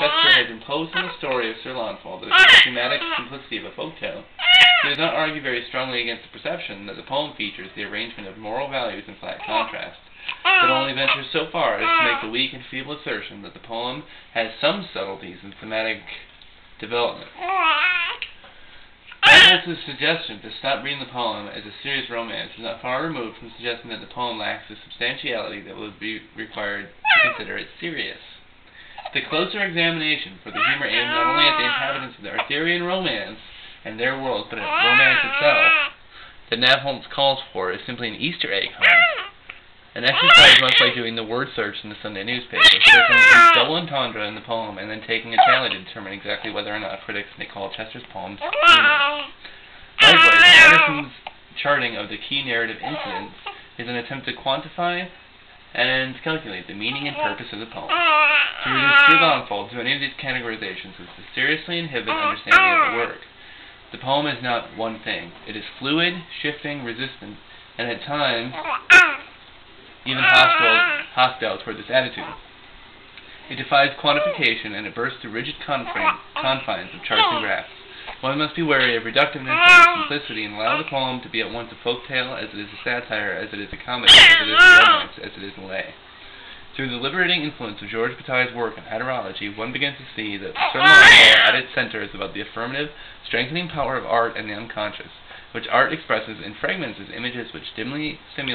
Chester has imposed on the story of Sir Launfal the thematic simplicity of a folktale, he does not argue very strongly against the perception that the poem features the arrangement of moral values in flat contrast, but only ventures so far as to make the weak and feeble assertion that the poem has some subtleties in thematic development. Adams' suggestion to stop reading the poem as a serious romance is not far removed from suggesting that the poem lacks the substantiality that would be required to consider it serious. The closer examination for the humor aimed not only at the inhabitants of the Arthurian romance and their world, but at romance itself, that Nat Holmes calls for is simply an Easter egg hunt. An exercise much like doing the word search in the Sunday newspaper, searching each double entendre in the poem and then taking a tally to determine exactly whether or not critics may call Chester's poems humorous. Likewise, Anderson's charting of the key narrative incidents is an attempt to quantify and calculate the meaning and purpose of the poem. To reduce Sir Launfal to any of these categorizations is to seriously inhibit understanding of the work. The poem is not one thing. It is fluid, shifting, resistant, and at times even hostile toward this attitude. It defies quantification, and it bursts through rigid confines of charts and graphs. One must be wary of reductiveness and simplicity, and allow the poem to be at once a folk tale, as it is a satire, as it is a comedy, as it is a romance, as it is a lay. Through the liberating influence of George Bataille's work on heterology, one begins to see that Sir Launfal at its center is about the affirmative, strengthening power of art and the unconscious, which art expresses and fragments as images which dimly stimulate